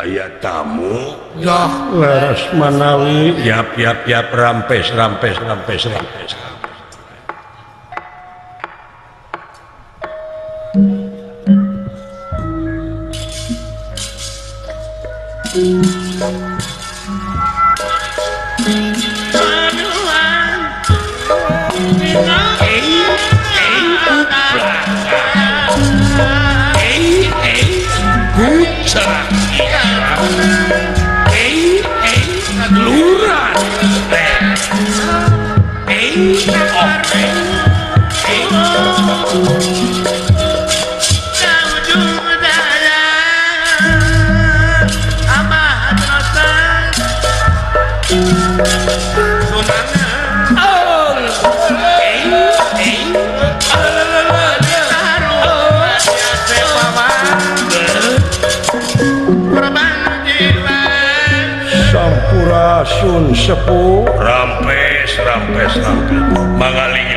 aya tamu Dah leres manawi. yap rampes Sampurasun sepuh rampes mangaling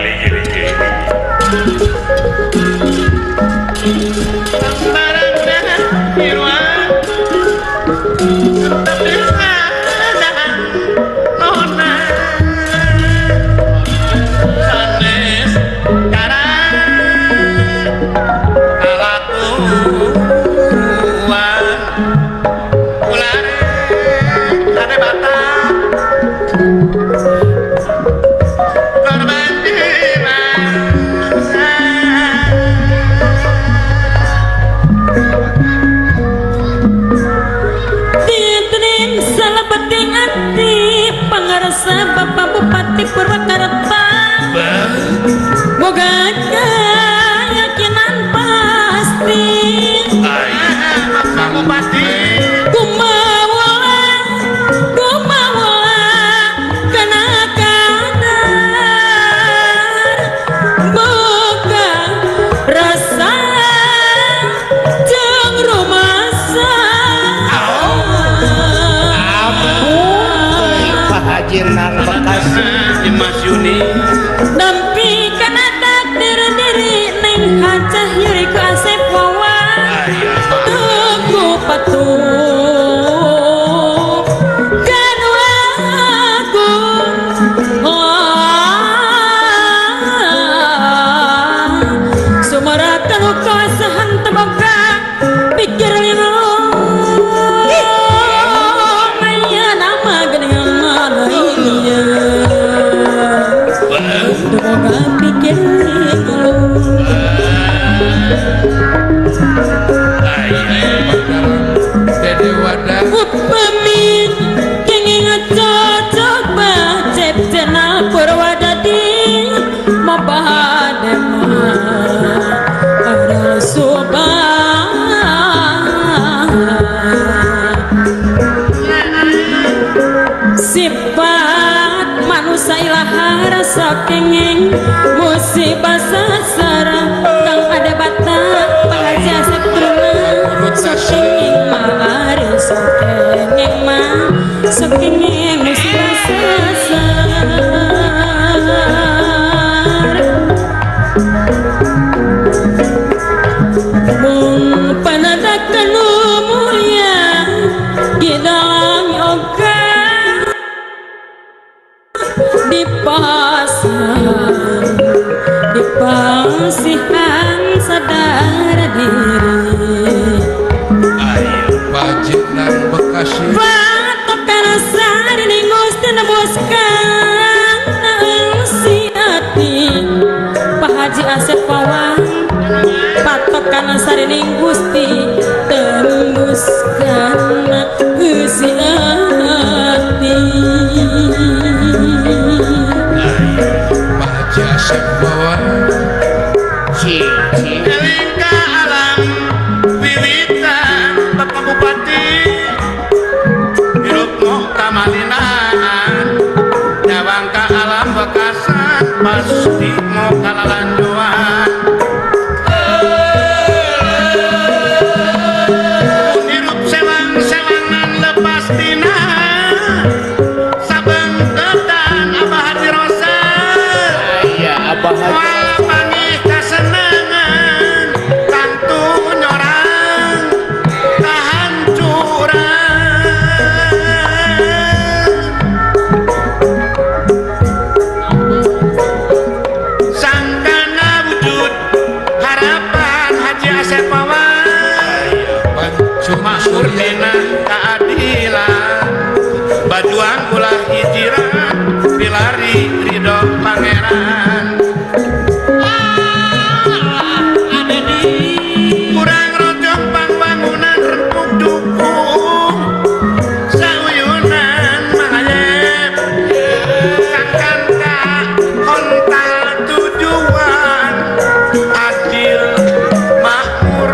Bapak Bupati Purwakarta boga keyakinan pasti Bapak Bupati kumawa kana kadar boga rasa jeung rumasa Hajinan Bekasi di Mas Yuni nampi kana takdir diri neng hacah yuri ku asep wawa tuku patuh kanu aku sumarakan kasahan teboga pikir lino maya nama geningan malaiya teboga pikir lino Dede Wadah upami kenging cocok bacep jena Purwadadi mabadema ada subah sifat manusia ilaha rasa kenging musibah sasara kang ada bata pengaja setruna sokenging mahari sokenging mah sokenging musibah sasar mung panadakan umulia gidang yoga di pasar di pasihan sadar diri Pajinan Bekasi patokan sari ning Gusti nebuskan si ati Pak Haji Asep Wawan patokan sari ning Gusti tembuskan si ati Pak Haji Asep Wawan Elingka alam wiwitan Bapak Bupati hirup moh kamalinaan nyawang ka alam bekasan pasti mau kalalanjuan hirup selang maksur dina keadilan bajuan kula hijiran pilari ridho pangeran kurang rojok pangbangunan rempuk dukung sauyunan mahayep kakang ka hontal tujuan adil makmur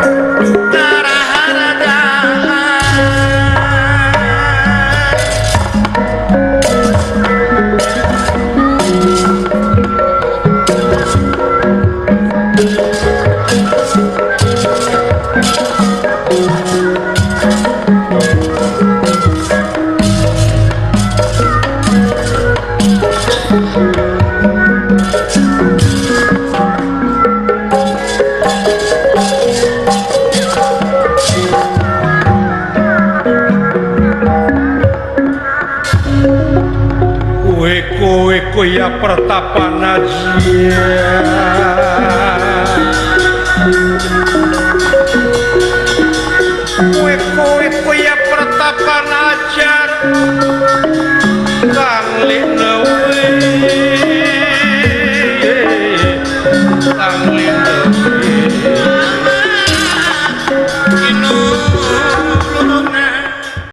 kowe ya pertapan aja kowe ya pertapan aja kang